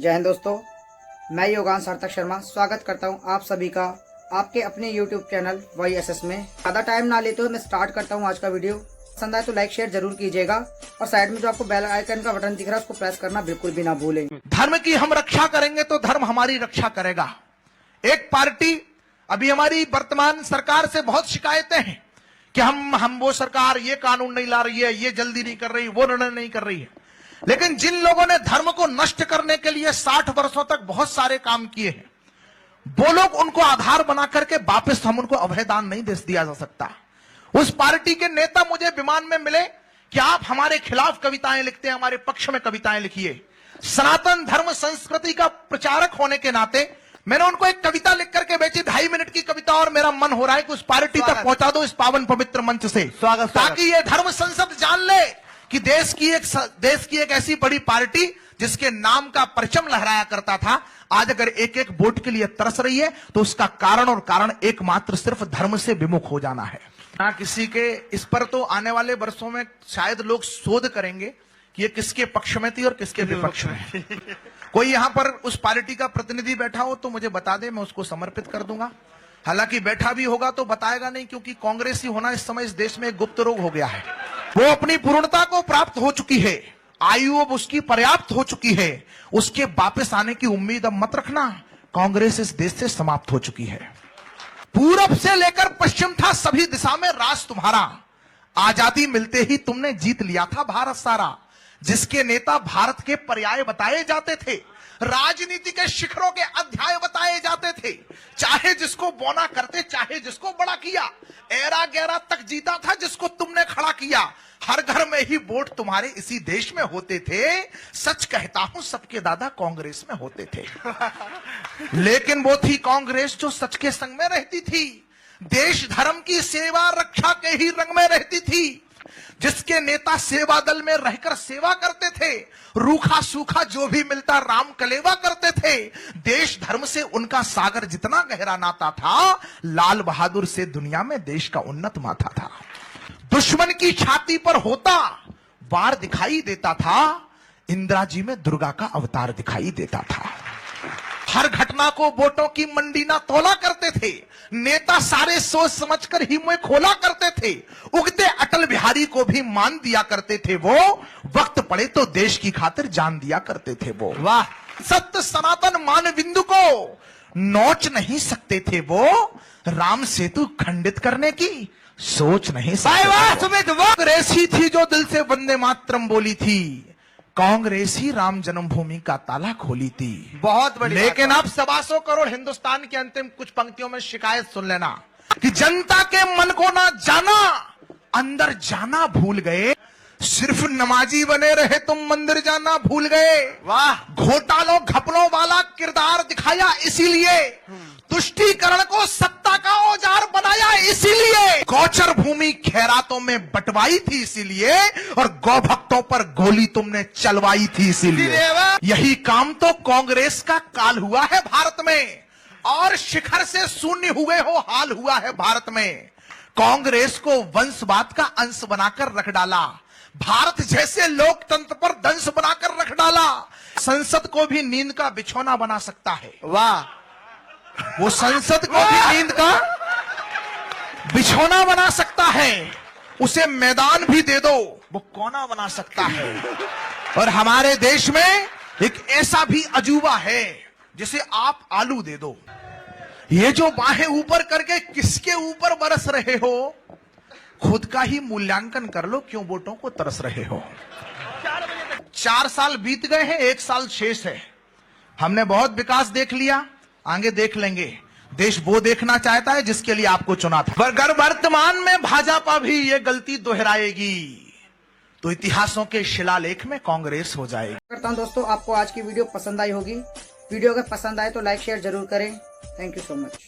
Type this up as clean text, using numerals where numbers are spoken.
जय हिंद दोस्तों, मैं योगांश सार्थक शर्मा स्वागत करता हूं आप सभी का आपके अपने YouTube चैनल YSS में। ज़्यादा टाइम ना लेते हुए मैं स्टार्ट करता हूं आज का वीडियो। पसंद आए तो लाइक शेयर जरूर कीजिएगा और साइड में जो आपको बेल आइकन का बटन दिख रहा है उसको प्रेस करना बिल्कुल भी ना भूलें। धर्म की हम रक्षा करेंगे तो धर्म हमारी रक्षा करेगा। एक पार्टी अभी हमारी वर्तमान सरकार से बहुत शिकायतें हैं कि हम वो सरकार ये कानून नहीं ला रही है, ये जल्दी नहीं कर रही, वो निर्णय नहीं कर रही है। लेकिन जिन लोगों ने धर्म को नष्ट करने के लिए 60 वर्षों तक बहुत सारे काम किए हैं, वो लोग उनको आधार बना करके वापस हम उनको अभयदान नहीं दे दिया जा सकता। उस पार्टी के नेता मुझे विमान में मिले कि आप हमारे खिलाफ कविताएं लिखते हैं, हमारे पक्ष में कविताएं लिखिए। सनातन धर्म संस्कृति का प्रचारक होने के नाते मैंने उनको एक कविता लिख करके बेची, 2.5 मिनट की कविता, और मेरा मन हो रहा है कि उस पार्टी तक पहुंचा दो इस पावन पवित्र मंच से, ताकि ये धर्म संसद जान ले कि देश की एक ऐसी बड़ी पार्टी जिसके नाम का परचम लहराया करता था, आज अगर एक एक वोट के लिए तरस रही है तो उसका कारण एकमात्र सिर्फ धर्म से विमुख हो जाना है। ना किसी के इस पर तो आने वाले वर्षों में शायद लोग शोध करेंगे कि ये किसके पक्ष में थी और किसके विपक्ष में। कोई यहां पर उस पार्टी का प्रतिनिधि बैठा हो तो मुझे बता दे, मैं उसको समर्पित कर दूंगा। हालांकि बैठा भी होगा तो बताएगा नहीं, क्योंकि कांग्रेसी होना इस समय इस देश में एक गुप्त रोग हो गया है। वो अपनी पूर्णता को प्राप्त हो चुकी है, आयु अब उसकी पर्याप्त हो चुकी है, उसके वापस आने की उम्मीद अब मत रखना। कांग्रेस इस देश से समाप्त हो चुकी है। पूरब से लेकर पश्चिम था सभी दिशा में राज तुम्हारा, आजादी मिलते ही तुमने जीत लिया था भारत सारा। जिसके नेता भारत के पर्याय बताए जाते थे, राजनीति के शिखरों के अध्याय बताए जाते थे, चाहे जिसको बौना करते चाहे जिसको बड़ा किया, एरा गैरा तक जीता था जिसको तुमने खड़ा किया। हर घर में ही वोट तुम्हारे इसी देश में होते थे। सच कहता हूं सबके दादा कांग्रेस में होते थे। लेकिन वो थी कांग्रेस जो सच के संग में रहती थी, देश धर्म की सेवा रक्षा के ही रंग में रहती थी, जिसके नेता सेवा दल में रहकर सेवा करते थे, रूखा सूखा जो भी मिलता राम कलेवा करते थे। देश धर्म से उनका सागर जितना गहरा नाता था, लाल बहादुर से दुनिया में देश का उन्नत माथा था। दुश्मन की छाती पर होता वार दिखाई देता था, इंदिरा जी में दुर्गा का अवतार दिखाई देता था। हर घटना को वोटों की मंडी ना तोला करते थे, नेता सारे सोच समझकर ही मुंह खोला करते थे। उगते अटल बिहारी को भी मान दिया करते थे वो, वक्त पड़े तो देश की खातिर जान दिया करते थे वो। वाह! सत्य सनातन मान बिंदु को नोच नहीं सकते थे वो, राम सेतु खंडित करने की सोच नहीं सकते। कांग्रेस ही थी जो दिल से वंदे मातरम बोली थी, कांग्रेस ही राम जन्मभूमि का ताला खोली थी। बहुत बड़ी। लेकिन अब 125 करोड़ हिंदुस्तान की अंतिम कुछ पंक्तियों में शिकायत सुन लेना कि जनता के मन को ना जाना, अंदर जाना भूल गए। सिर्फ नमाजी बने रहे तुम, मंदिर जाना भूल गए। वाह! घोटालों घपलों वाला किरदार दिखाया इसीलिए, तुष्टीकरण को सत्ता का औजार बनाया इसीलिए, गौचर भूमि खैरातों में बंटवाई थी इसीलिए, और गौ भक्तों पर गोली तुमने चलवाई थी इसीलिए। यही काम तो कांग्रेस का काल हुआ है भारत में, और शिखर से शून्य हुए हो हाल हुआ है भारत में। कांग्रेस को वंशवाद का अंश बनाकर रख डाला, भारत जैसे लोकतंत्र पर दंश बनाकर रख डाला। संसद को भी नींद का बिछौना बना सकता है। वाह! वो संसद को भी नींद का बिछौना बना सकता है, उसे मैदान भी दे दो वो कोना बना सकता है। और हमारे देश में एक ऐसा भी अजूबा है जिसे आप आलू दे दो, ये जो बाहें ऊपर करके किसके ऊपर बरस रहे हो, खुद का ही मूल्यांकन कर लो, क्यों वोटों को तरस रहे हो। 4 साल बीत गए हैं, 1 साल शेष है। हमने बहुत विकास देख लिया, आगे देख लेंगे। देश वो देखना चाहता है जिसके लिए आपको चुना था। अगर वर्तमान में भाजपा भी ये गलती दोहराएगी तो इतिहासों के शिलालेख में कांग्रेस हो जाएगी। करता हूं दोस्तों, आपको आज की वीडियो पसंद आई होगी। वीडियो अगर पसंद आए तो लाइक शेयर जरूर करें। Thank you so much.